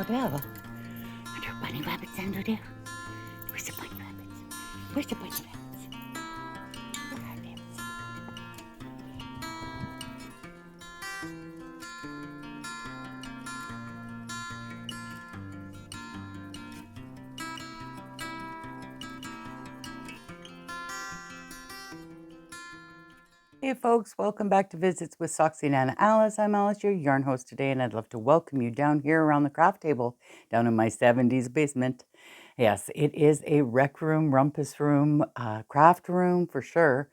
do. Are there bunny rabbits under there? Where's the bunny rabbits? Where's the bunny rabbits? Where are they? Hey folks, welcome back to Visits with Soxy and Anna Alice. I'm Alice, your yarn host today, and I'd love to welcome you down here around the craft table, down in my 70s basement. Yes, it is a rec room, rumpus room, craft room for sure.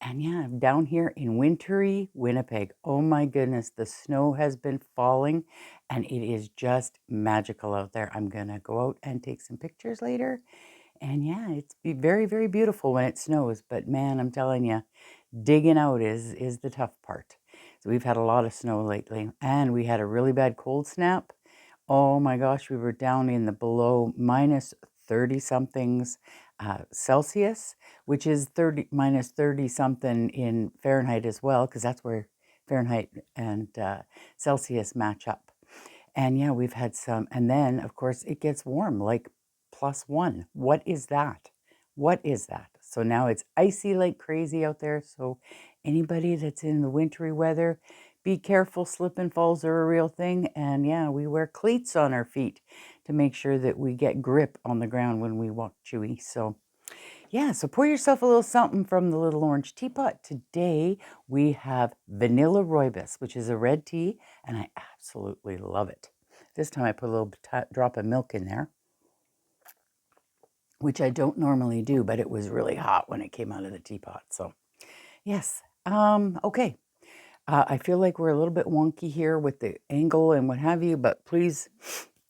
And yeah, I'm down here in wintry Winnipeg. Oh my goodness, the snow has been falling and it is just magical out there. I'm gonna go out and take some pictures later. And yeah, it's be very, very beautiful when it snows. But man, I'm telling you, digging out is the tough part. So we've had a lot of snow lately, and we had a really bad cold snap. Oh my gosh, we were down in the below minus 30 somethings Celsius, which is minus 30 something in Fahrenheit as well, because that's where Fahrenheit and Celsius match up. And yeah, we've had some, and then of course it gets warm, like +1. What is that? What is that? So now it's icy like crazy out there. So anybody that's in the wintry weather, be careful. Slip and falls are a real thing. And yeah, we wear cleats on our feet to make sure that we get grip on the ground when we walk chewy. So yeah, so pour yourself a little something from the little orange teapot. Today we have vanilla rooibos, which is a red tea, and I absolutely love it. This time I put a little drop of milk in there, which I don't normally do, but it was really hot when it came out of the teapot. So yes, okay. I feel like we're a little bit wonky here with the angle and what have you, but please,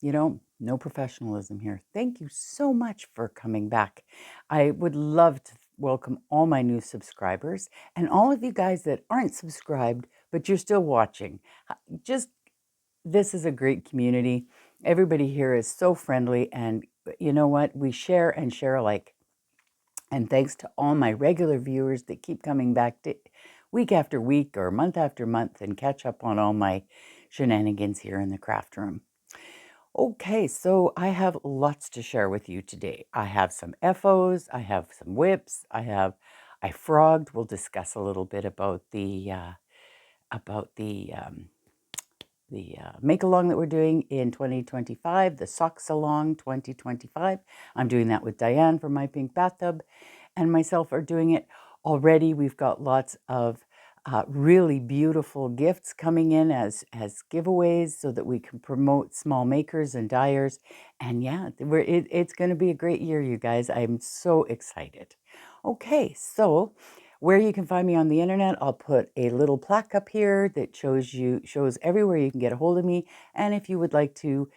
no professionalism here. Thank you so much for coming back. I would love to welcome all my new subscribers and all of you guys that aren't subscribed, but you're still watching. This is a great community. Everybody here is so friendly, and you know what? We share and share alike. And thanks to all my regular viewers that keep coming back to week after week or month after month and catch up on all my shenanigans here in the craft room. Okay, so I have lots to share with you today. I have some F.Os, I have some WIPs, I frogged. We'll discuss a little bit about the make-along that we're doing in 2025, the Socks-along 2025. I'm doing that with Diane from My Pink Bathtub, and myself are doing it already. We've got lots of really beautiful gifts coming in as giveaways so that we can promote small makers and dyers. And yeah, it's going to be a great year, you guys. I'm so excited. Okay, so where you can find me on the internet, I'll put a little plaque up here that shows everywhere you can get a hold of me. And if you would like to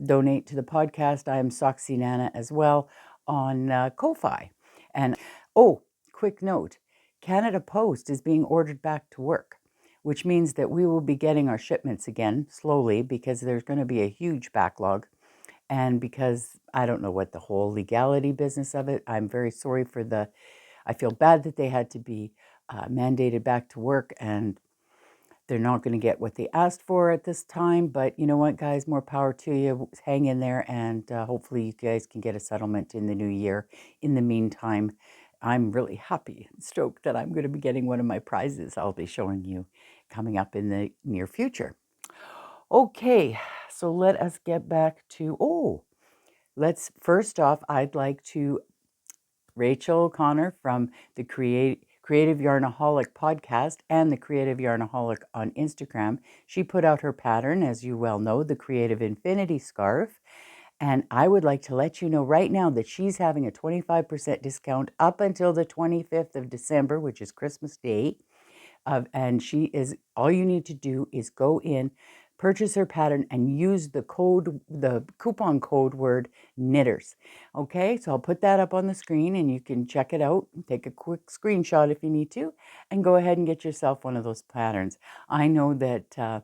donate to the podcast, I am Soxy Nana as well on Ko-Fi. And oh, quick note, Canada Post is being ordered back to work, which means that we will be getting our shipments again slowly because there's going to be a huge backlog. And because I don't know what the whole legality business of it, I'm very sorry I feel bad that they had to be mandated back to work and they're not going to get what they asked for at this time. But you know what, guys, more power to you. Hang in there, and hopefully you guys can get a settlement in the new year. In the meantime, I'm really happy and stoked that I'm going to be getting one of my prizes I'll be showing you coming up in the near future. Okay, so let us get back to, first off, I'd like to Racheal O'Connor from the Creative Yarnaholic podcast and the Creative Yarnaholic on Instagram. She put out her pattern, as you well know, the Creative Infinity Scarf. And I would like to let you know right now that she's having a 25% discount up until the 25th of December, which is Christmas Day. And all you need to do is go in, purchase her pattern, and use the coupon code word knitters. Okay, so I'll put that up on the screen and you can check it out, take a quick screenshot if you need to, and go ahead and get yourself one of those patterns. I know that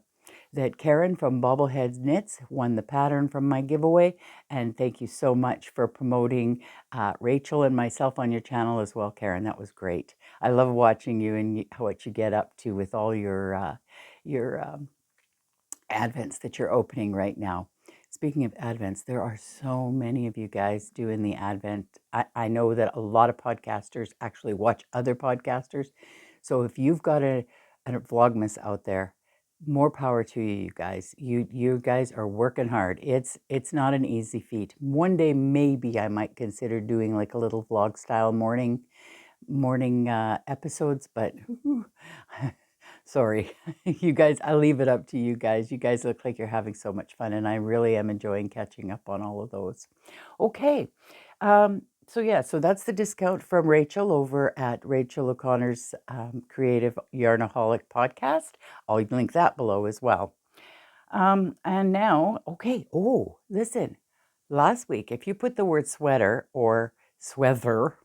Karen from Bobbleheads Knits won the pattern from my giveaway, and thank you so much for promoting Racheal and myself on your channel as well, Karen. That was great. I love watching you and what you get up to with all your advents that you're opening right now. Speaking of Advents, there are so many of you guys doing the Advent. I know that a lot of podcasters actually watch other podcasters. So if you've got a Vlogmas out there, more power to you, you guys. You guys are working hard. It's not an easy feat. One day maybe I might consider doing like a little vlog style morning episodes, but sorry, you guys, I'll leave it up to you guys. You guys look like you're having so much fun, and I really am enjoying catching up on all of those. Okay, so yeah, so that's the discount from Racheal over at Racheal O'Connor's Creative Yarnaholic podcast. I'll link that below as well. And now, okay, oh, listen, last week, if you put the word sweater or sweather,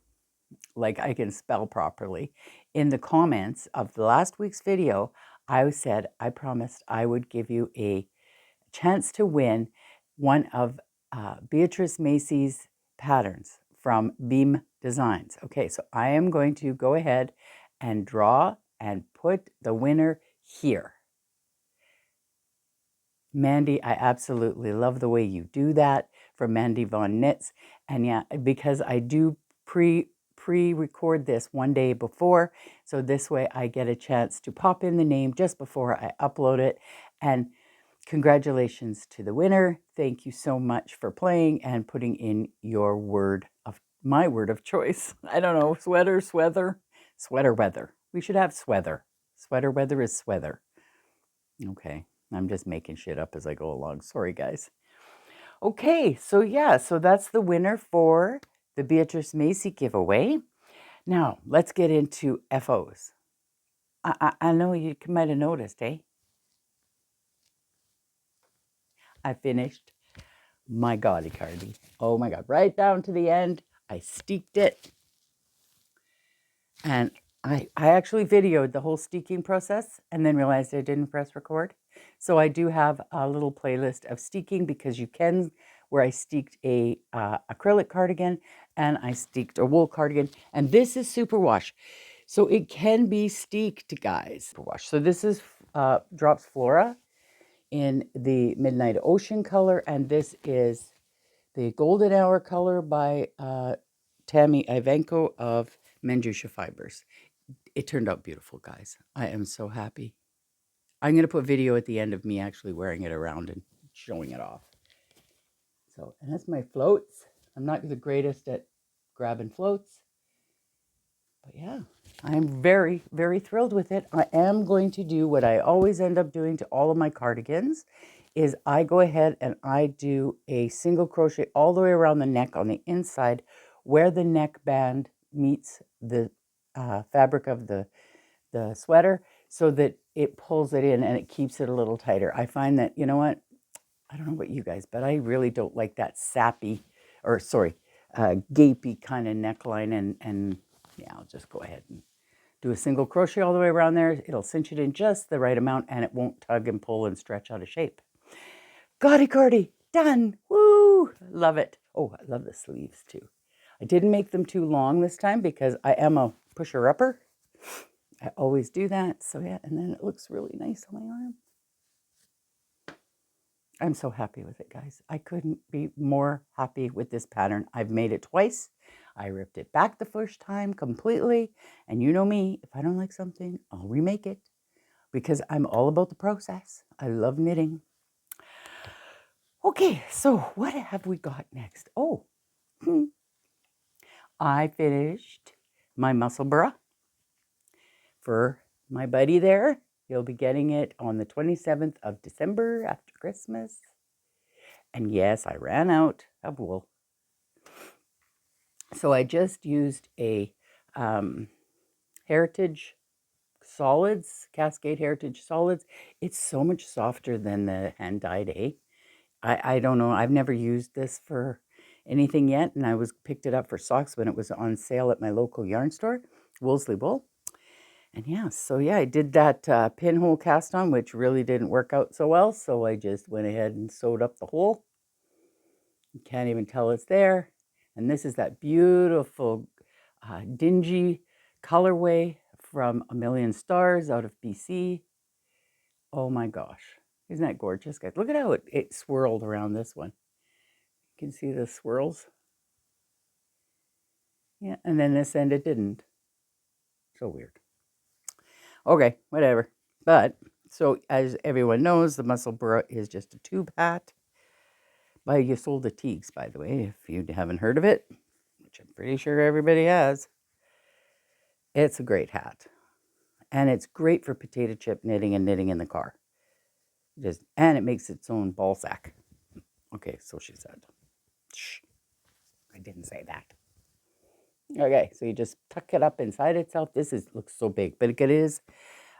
like I can spell properly, in the comments of the last week's video, I said I promised I would give you a chance to win one of Beatrice Mase's patterns from Beam Designs. Okay, so I am going to go ahead and draw and put the winner here. Mandy, I absolutely love the way you do that, from Mandy Von Knits. And yeah, because I do pre-record this one day before, so this way I get a chance to pop in the name just before I upload it. And congratulations to the winner. Thank you so much for playing and putting in your my word of choice. I don't know, sweater weather. We should have sweater. Sweater weather is sweater. Okay, I'm just making shit up as I go along. Sorry, guys. Okay, so yeah, so that's the winner for the Beatrice Mase giveaway. Now, let's get into F.Os. I know you might have noticed, eh? I finished my Gaudy Cardi. Oh my God, right down to the end. I steeked it. And I actually videoed the whole steeking process and then realized I didn't press record. So I do have a little playlist of steeking, because you can, where I steeked a acrylic cardigan and I steeked a wool cardigan. And this is superwash. So it can be steeked, guys. Superwash. So this is Drops Flora in the Midnight Ocean color. And this is the Golden Hour color by Tammy Ivanko of Manjusha Fibers. It turned out beautiful, guys. I am so happy. I'm going to put video at the end of me actually wearing it around and showing it off. So, and that's my floats. I'm not the greatest at grabbing floats, but yeah, I'm very, very thrilled with it. I am going to do what I always end up doing to all of my cardigans, is I go ahead and I do a single crochet all the way around the neck on the inside, where the neck band meets the fabric of the sweater, so that it pulls it in and it keeps it a little tighter. I find that, you know what, I don't know about you guys, but I really don't like that sappy, or sorry, gapey kind of neckline. And yeah, I'll just go ahead and do a single crochet all the way around there. It'll cinch it in just the right amount, and it won't tug and pull and stretch out of shape. Gaudy Cardi, done. Woo! Love it. Oh, I love the sleeves too. I didn't make them too long this time because I am a pusher-upper. I always do that. So yeah, and then it looks really nice on my arm. I'm so happy with it, guys. I couldn't be more happy with this pattern. I've made it twice. I ripped it back the first time completely. And you know me, if I don't like something, I'll remake it, because I'm all about the process. I love knitting. Okay, so what have we got next? Oh, I finished my muscle bra for my buddy there. He'll be getting it on the 27th of December after Christmas. And yes, I ran out of wool. So I just used a Heritage Solids, Cascade Heritage Solids. It's so much softer than the hand-dyed, eh? I don't know. I've never used this for anything yet, and I picked it up for socks when it was on sale at my local yarn store, Woolsley Wool. And yeah, so yeah, I did that pinhole cast on, which really didn't work out so well. So I just went ahead and sewed up the hole. You can't even tell it's there. And this is that beautiful dingy colorway from A Million Stars out of BC. Oh my gosh. Isn't that gorgeous, guys? Look at how it swirled around this one. You can see the swirls. Yeah, and then this end it didn't. So weird. Okay, whatever. But, so as everyone knows, the muscle burra is just a tube hat by Isolde Teagues, by the way, if you haven't heard of it, which I'm pretty sure everybody has. It's a great hat. And it's great for potato chip knitting and knitting in the car. And it makes its own ball sack. Okay, so she said. Shh, I didn't say that. Okay, so you just tuck it up inside itself. Looks so big, but it is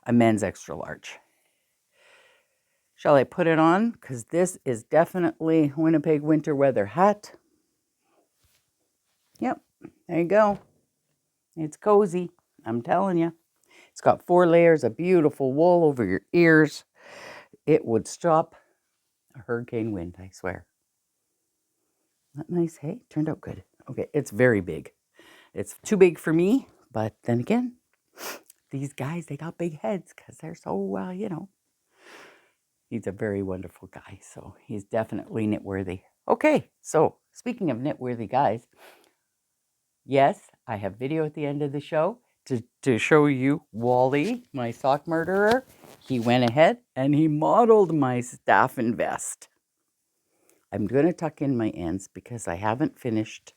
a men's extra large. Shall I put it on? Because this is definitely Winnipeg winter weather hat. Yep, there you go. It's cozy, I'm telling you. It's got 4 layers of beautiful wool over your ears. It would stop a hurricane wind, I swear. Not nice, hey? Turned out good. Okay, it's very big. It's too big for me, but then again, these guys, they got big heads because they're so, you know. He's a very wonderful guy, so he's definitely knitworthy. Okay, so speaking of knitworthy guys, yes, I have video at the end of the show to show you Wally, my sock murderer. He went ahead and he modeled my Staffin vest. I'm going to tuck in my ends because I haven't finished.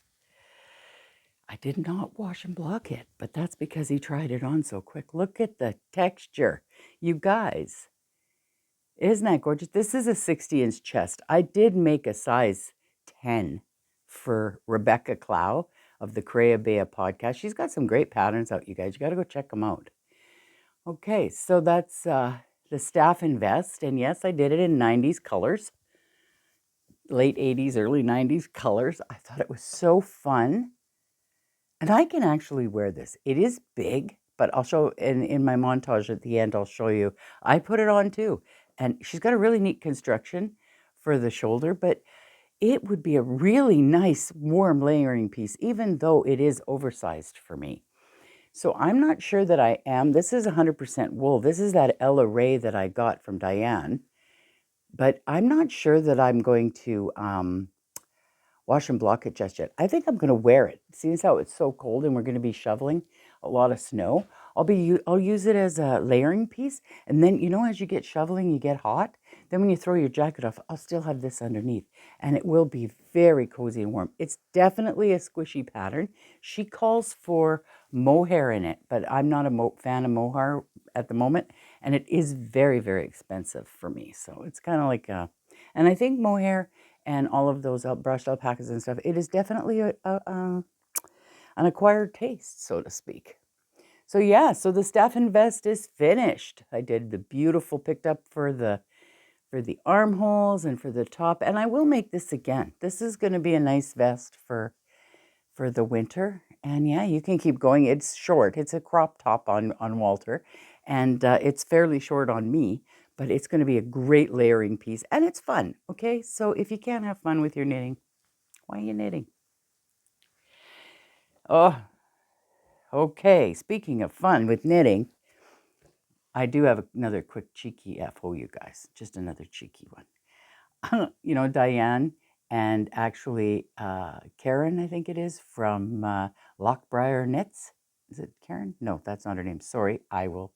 I did not wash and block it, but that's because he tried it on so quick. Look at the texture. You guys, isn't that gorgeous? This is a 60-inch chest. I did make a size 10 for Rebecca Clow of the Crea Bea podcast. She's got some great patterns out, you guys. You got to go check them out. Okay, so that's the Staffin vest. And yes, I did it in 90s colors. Late 80s, early 90s colors. I thought it was so fun. And I can actually wear this. It is big, but I'll show in my montage at the end, I'll show you. I put it on too. And she's got a really neat construction for the shoulder, but it would be a really nice warm layering piece, even though it is oversized for me. So I'm not sure that I am. This is 100% wool. This is that Ella Ray that I got from Diane. But I'm not sure that I'm going to wash and block it just yet. I think I'm going to wear it. Seeing how it's so cold and we're going to be shoveling a lot of snow, I'll use it as a layering piece. And then, you know, as you get shoveling, you get hot. Then when you throw your jacket off, I'll still have this underneath. And it will be very cozy and warm. It's definitely a squishy pattern. She calls for mohair in it, but I'm not a fan of mohair at the moment. And it is very, very expensive for me. So it's kind of like and I think mohair and all of those brushed alpacas and stuff, it is definitely an acquired taste, so to speak. So yeah, so the Staffin vest is finished. I did the beautiful picked up for the armholes and for the top, and I will make this again. This is going to be a nice vest for the winter. And yeah, you can keep going. It's short. It's a crop top on Walter, and it's fairly short on me. But it's going to be a great layering piece, and it's fun, okay? So if you can't have fun with your knitting, why are you knitting? Oh, okay. Speaking of fun with knitting, I do have another quick cheeky F.O, you guys. Just another cheeky one. You know, Diane and actually Karen, I think it is, from Lockbriar Knits. Is it Karen? No, that's not her name. Sorry, I will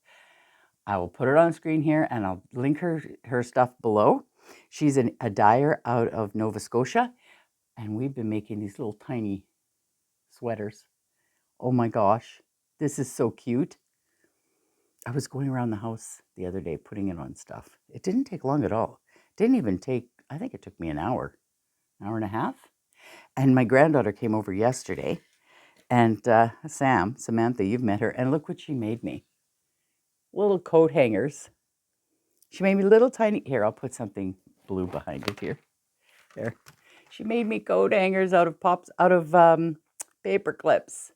put it on screen here and I'll link her stuff below. She's a dyer out of Nova Scotia, and we've been making these little tiny sweaters. Oh my gosh, this is so cute. I was going around the house the other day putting it on stuff. It didn't take long at all. It didn't even take, I think it took me an hour and a half. And my granddaughter came over yesterday, and Samantha, you've met her, and look what she made me. Little coat hangers. She made me little tiny, here, I'll put something blue behind it here. There. She made me coat hangers out of paper clips.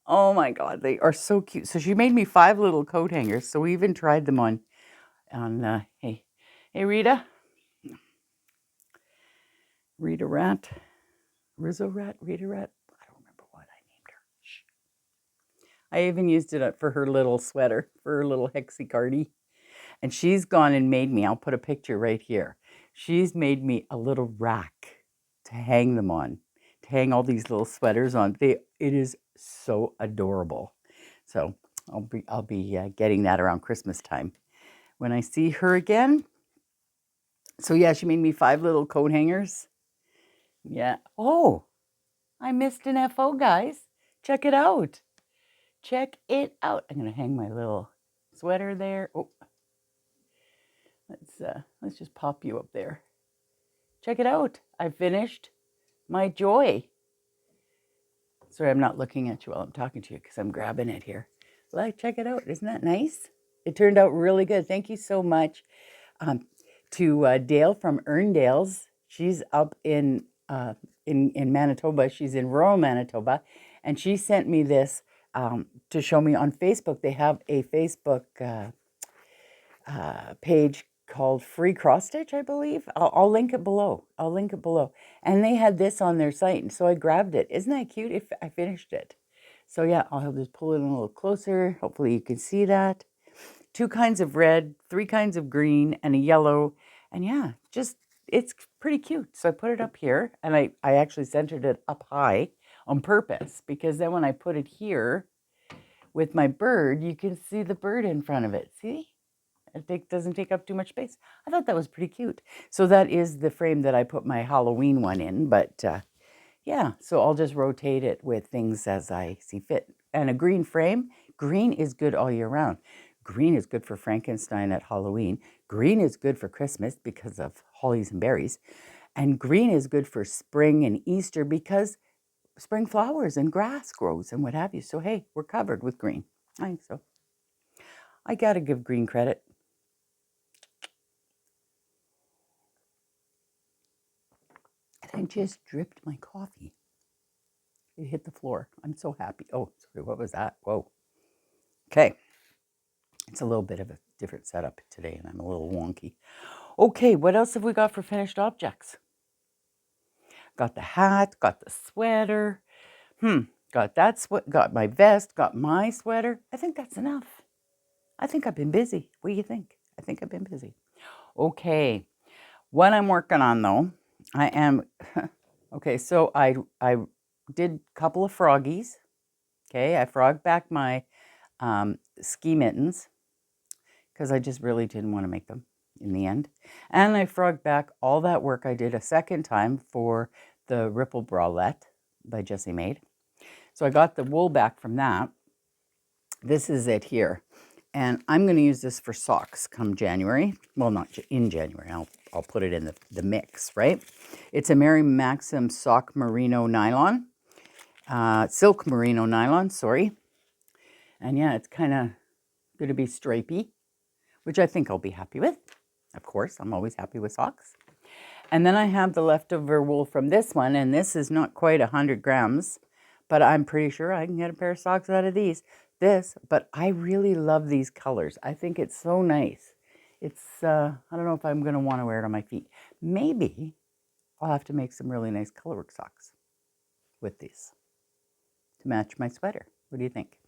Oh my God, they are so cute. So she made me 5 little coat hangers. So we even tried them on hey Rita. Rita Rat. Rizzo Rat, Rita Rat. I don't remember what I named her. Shh. I even used it for her little sweater, for her little hexie cardi. And she's gone and made me, I'll put a picture right here. She's made me a little rack to hang them on, to hang all these little sweaters on. It is so adorable. So I'll be getting that around Christmas time when I see her again. So yeah, she made me 5 little coat hangers. Yeah. Oh, I missed an F.F.O, guys. Check it out. Check it out. I'm gonna hang my little sweater there. Oh, let's just pop you up there. Check it out. I finished my joy. Sorry, I'm not looking at you while I'm talking to you because I'm grabbing it here. Like, check it out. Isn't that nice? It turned out really good. Thank you so much to Dale from Erndales. She's up in Manitoba. She's in rural Manitoba, and she sent me this to show me on Facebook. They have a Facebook page called Free Cross Stitch, I believe. I'll link it below. I'll link it below. And they had this on their site, and so I grabbed it. Isn't that cute? If I finished it. So yeah, I'll just pull it in a little closer. Hopefully you can see that. 2 kinds of red, 3 kinds of green, and a yellow. And yeah, just, it's pretty cute. So I put it up here, and I actually centered it up high on purpose, because then when I put it here with my bird, you can see the bird in front of it. See? It doesn't take up too much space. I thought that was pretty cute. So that is the frame that I put my Halloween one in. But yeah, so I'll just rotate it with things as I see fit. And a green frame, green is good all year round. Green is good for Frankenstein at Halloween. Green is good for Christmas because of hollies and berries. And green is good for spring and Easter because spring flowers and grass grows and what have you. So hey, we're covered with green. I think so. I gotta give green credit. I just dripped my coffee. It hit the floor. I'm so happy. Oh, sorry, what was that? Whoa. Okay. It's a little bit of a different setup today, and I'm a little wonky. Okay, what else have we got for finished objects? Got the hat, got the sweater. Got that got my vest, got my sweater. I think that's enough. I think I've been busy. What do you think? I think I've been busy. Okay. What I'm working on, though, I am... Okay, so I did a couple of froggies. Okay, I frogged back my ski mittens because I just really didn't want to make them in the end. And I frogged back all that work I did a second time for the Ripple Bralette by Jessie Maid. So I got the wool back from that. This is it here. And I'm going to use this for socks come January. Well, not in January. I'll put it in the mix, right? It's a Mary Maxim sock merino nylon. Silk merino nylon, sorry. And yeah, it's kind of going to be stripy, which I think I'll be happy with. Of course, I'm always happy with socks. And then I have the leftover wool from this one, and this is not quite 100 grams, but I'm pretty sure I can get a pair of socks out of these. But I really love these colors. I think it's so nice. It's, I don't know if I'm going to want to wear it on my feet. Maybe I'll have to make some really nice colorwork socks with these to match my sweater. What do you think?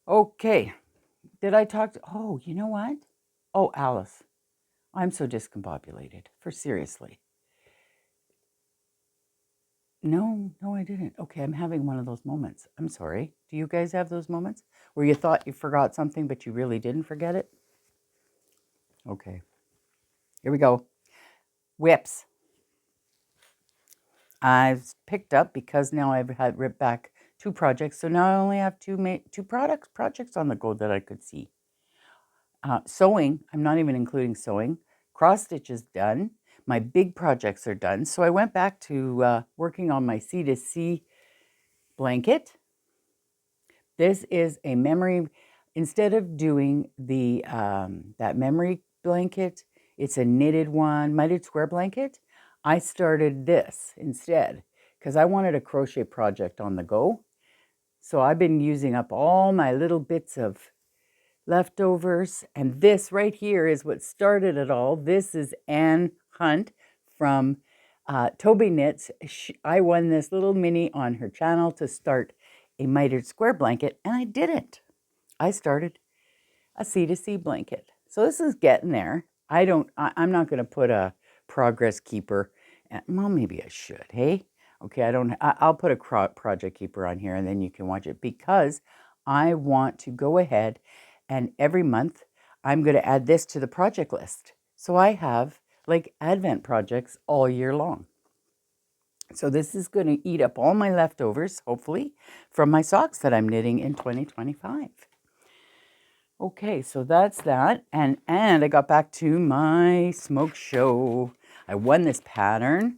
Okay. Did I talk to, oh, you know what? Oh, Alice, I'm so discombobulated, for seriously. No, I didn't. Okay, I'm having one of those moments. I'm sorry. Do you guys have those moments where you thought you forgot something, but you really didn't forget it? Okay. Here we go. WIPs. I've picked up because now I've had ripped back 2 projects. So now I only have 2 projects on the go that I could see. Sewing, I'm not even including sewing. Cross stitch is done. My big projects are done. So I went back to working on my C2C blanket. This is a memory, instead of doing the that memory blanket, it's a knitted one, knitted square blanket. I started this instead because I wanted a crochet project on the go. So I've been using up all my little bits of leftovers, and this right here is what started it all. This is Anne Hunt from Toby Knits. I won this little mini on her channel to start a mitered square blanket, and I didn't. I started a C2C blanket. So this is getting there. I'm not going to put a progress keeper. Well, maybe I should, hey? Okay, I'll put a project keeper on here and then you can watch it because I want to go ahead and every month I'm going to add this to the project list. So I have like Advent projects all year long. So this is going to eat up all my leftovers, hopefully, from my socks that I'm knitting in 2025. Okay, so that's that. And I got back to my smoke show. I won this pattern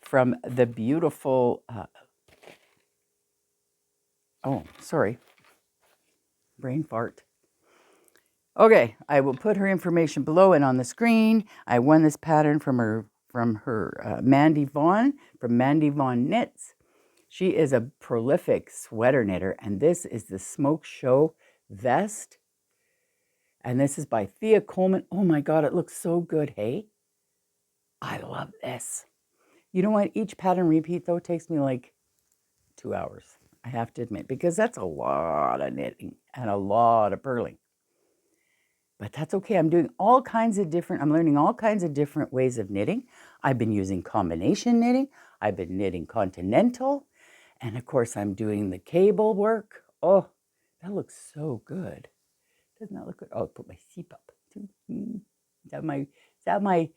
from the beautiful, oh, sorry, brain fart. Okay, I will put her information below and on the screen. I won this pattern from her Mandy Vaughn, from Mandy Vaughn Knits. She is a prolific sweater knitter, and this is the Smoke Show vest. And this is by Thea Coleman. Oh my God, it looks so good, hey? I love this. You know what? Each pattern repeat, though, takes me like 2 hours, I have to admit, because that's a lot of knitting and a lot of purling. But that's okay. I'm learning all kinds of different ways of knitting. I've been using combination knitting. I've been knitting continental. And of course, I'm doing the cable work. Oh, that looks so good. Doesn't that look good? Oh, I'll put my seep up. Is that my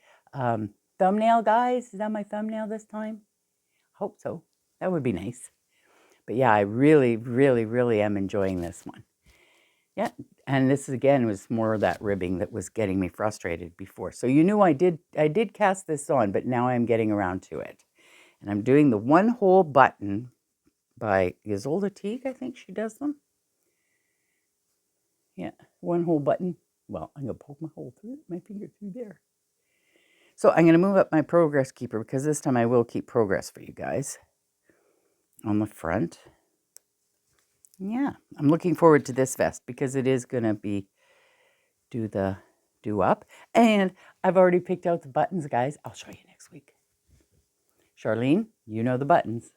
thumbnail, guys? Is that my thumbnail this time? Hope so. That would be nice. But yeah, I really, really, really am enjoying this one. Yeah, and this again was more of that ribbing that was getting me frustrated before. So you knew I did cast this on, but now I'm getting around to it. And I'm doing the one hole button by Isolde Teague, I think she does them. Yeah, one hole button. Well, I'm going to poke my finger through there. So I'm going to move up my progress keeper because this time I will keep progress for you guys on the front. Yeah, I'm looking forward to this vest because it is going to be do up. And I've already picked out the buttons, guys. I'll show you next week. Charlene, you know the buttons.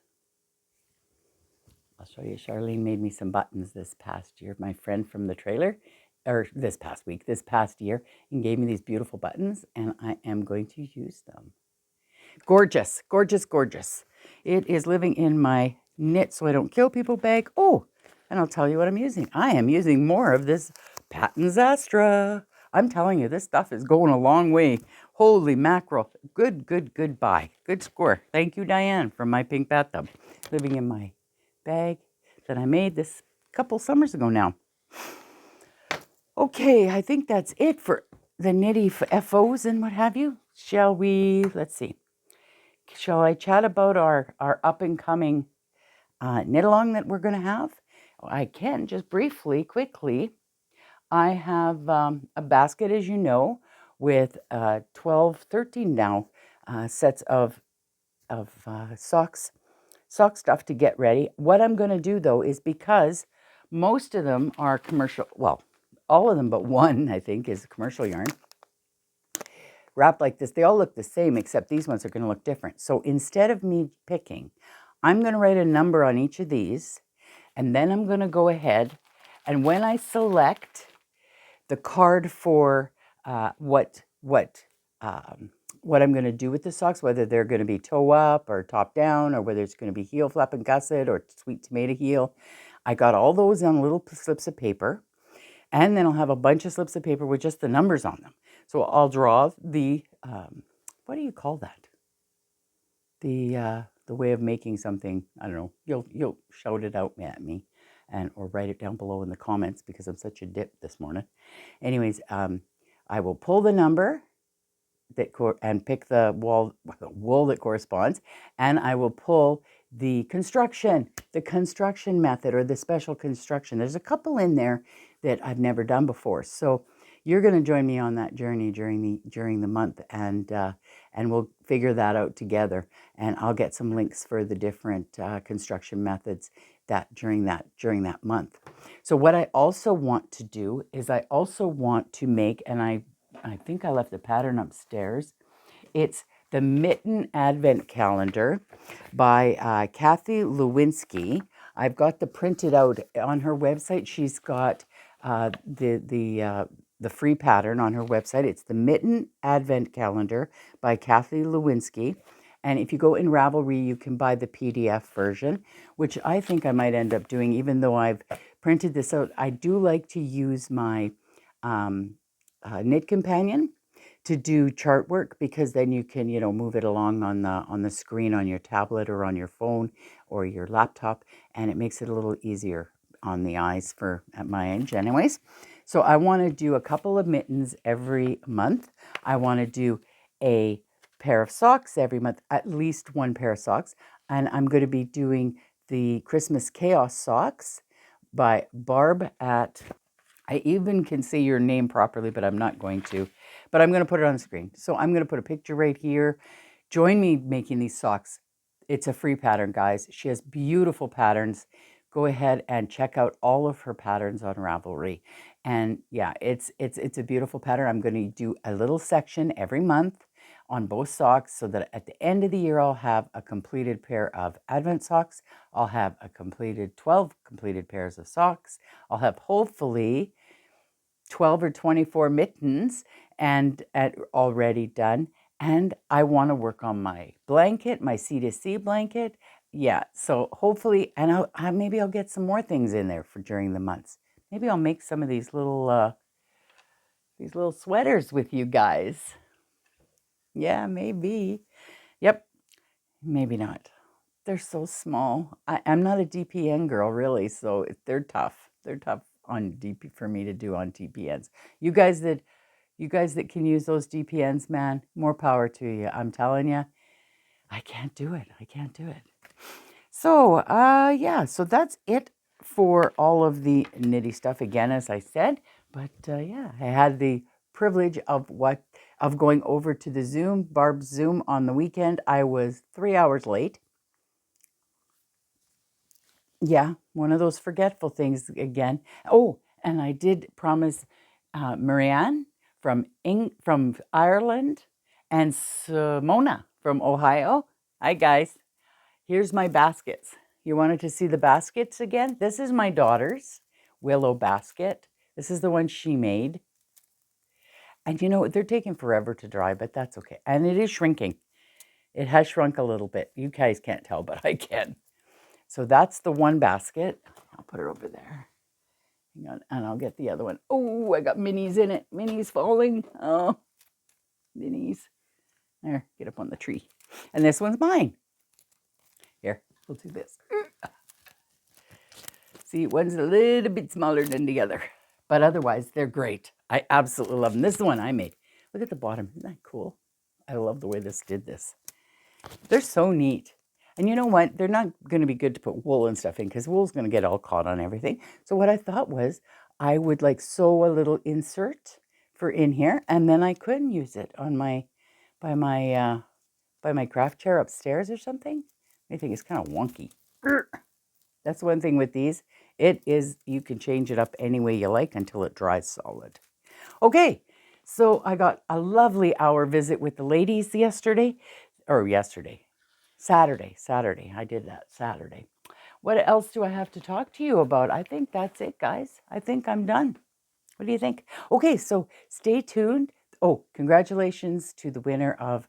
I'll show you. Charlene made me some buttons this past year. My friend from the trailer, or this past year, and gave me these beautiful buttons, and I am going to use them. Gorgeous, gorgeous, gorgeous. It is living in my knit so I don't kill people bag. Oh, and I'll tell you what I'm using. I am using more of this Patent Astra. I'm telling you, this stuff is going a long way. Holy mackerel. Good, good, good buy. Good score. Thank you, Diane, from My Pink Bathtub. Living in my bag that I made this couple summers ago now. Okay, I think that's it for the nitty F.F.Os and what have you. Shall we, let's see. Shall I chat about our up-and-coming knit-along that we're going to have? I can, just briefly, quickly. I have a basket, as you know, with 13 now sets of sock stuff to get ready. What I'm going to do, though, is because most of them are commercial, well, all of them but one, I think, is commercial yarn. Wrapped like this, they all look the same, except these ones are going to look different. So instead of me picking, I'm going to write a number on each of these, and then I'm going to go ahead, and when I select the card for what I'm going to do with the socks, whether they're going to be toe up or top down, or whether it's going to be heel flap and gusset or sweet tomato heel, I got all those on little slips of paper. And then I'll have a bunch of slips of paper with just the numbers on them. So I'll draw the, what do you call that? The way of making something, I don't know, you'll shout it out at me or write it down below in the comments because I'm such a dip this morning. Anyways, I will pull the number and pick the wool that corresponds, and I will pull the construction method or the special construction. There's a couple in there that I've never done before, so you're going to join me on that journey during the month, and we'll figure that out together. And I'll get some links for the different construction methods during that month. So what I also want to do is I also want to make, and I think I left the pattern upstairs. It's the Mitten Advent Calendar by Kathy Lewinsky. I've got the printed out on her website. She's got the free pattern on her website. It's the Mitten Advent Calendar by Kathy Lewinsky. And if you go in Ravelry, you can buy the PDF version, which I think I might end up doing, even though I've printed this out. I do like to use my Knit Companion to do chart work, because then you can, move it along on the screen on your tablet or on your phone or your laptop, and it makes it a little easier on the eyes at my age anyways. So I want to do a couple of mittens every month. I want to do a pair of socks every month, at least one pair of socks. And I'm going to be doing the Christmas Chaos socks by Barb at, I even can say your name properly, but I'm not going to. But I'm going to put it on the screen. So I'm going to put a picture right here. Join me making these socks. It's a free pattern, guys. She has beautiful patterns. Go ahead and check out all of her patterns on Ravelry. And yeah, it's a beautiful pattern. I'm going to do a little section every month on both socks, so that at the end of the year, I'll have a completed pair of Advent socks. I'll have a completed 12 completed pairs of socks. I'll have hopefully 12 or 24 mittens and already done. And I want to work on my blanket, my C2C blanket. Yeah, so hopefully, and maybe I'll get some more things in there for during the months. Maybe I'll make some of these little sweaters with you guys. Yeah, maybe. Yep, maybe not. They're so small. I'm not a DPN girl, really, so they're tough. They're tough on DP for me to do on DPNs. You guys that can use those DPNs, man, more power to you. I'm telling you, I can't do it. I can't do it. So, yeah, so that's it for all of the nitty stuff, again, as I said. But yeah, I had the privilege of going over to the Zoom, Barb's Zoom on the weekend. I was 3 hours late. Yeah, one of those forgetful things again. Oh, and I did promise Marianne from Ireland and Simona from Ohio. Hi, guys. Here's my baskets. You wanted to see the baskets again? This is my daughter's willow basket. This is the one she made. And they're taking forever to dry, but that's okay. And it is shrinking. It has shrunk a little bit. You guys can't tell, but I can. So that's the one basket. I'll put her over there. Hang on, and I'll get the other one. Oh, I got minis in it. Minis falling. Oh, minis. There, get up on the tree. And this one's mine. Here, we'll do this. See, one's a little bit smaller than the other. But otherwise, they're great. I absolutely love them. This is the one I made. Look at the bottom. Isn't that cool? I love the way this did this. They're so neat. And you know what? They're not going to be good to put wool and stuff in, because wool's going to get all caught on everything. So what I thought was I would sew a little insert for in here, and then I could use it on by my craft chair upstairs or something. I think it's kind of wonky. That's one thing with these. You can change it up any way you like until it dries solid. Okay, so I got a lovely hour visit with the ladies Saturday. I did that Saturday. What else do I have to talk to you about? I think that's it, guys. I think I'm done. What do you think? Okay, so stay tuned. Oh, congratulations to the winner of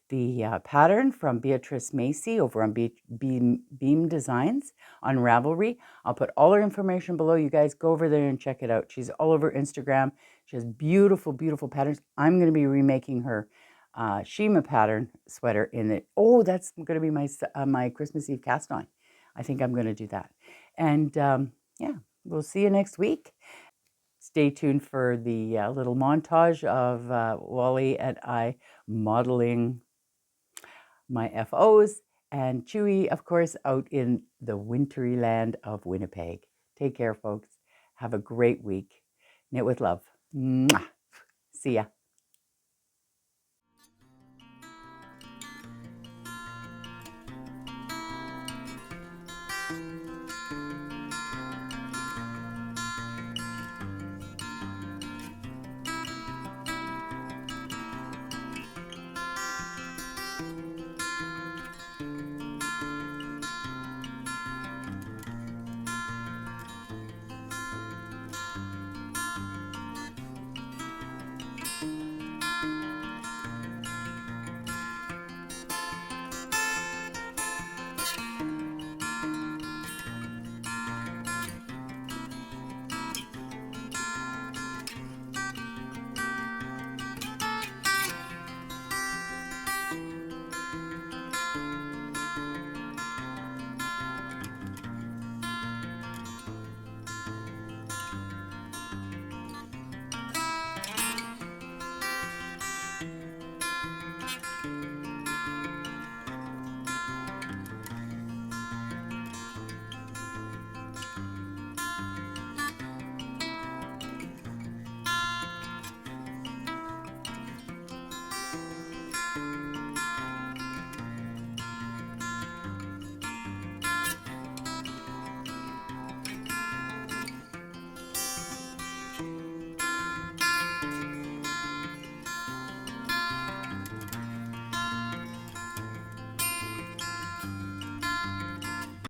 the pattern from Beatrice Mase over on Beam Designs on Ravelry. I'll put all her information below. You guys go over there and check it out. She's all over Instagram. She has beautiful, beautiful patterns. I'm going to be remaking her Shima pattern sweater in it. Oh, that's going to be my Christmas Eve cast on. I think I'm going to do that. And yeah, we'll see you next week. Stay tuned for the little montage of Wally and I modeling my F.Os, and Chewy, of course, out in the wintry land of Winnipeg. Take care, folks. Have a great week. Knit with love. Mwah. See ya.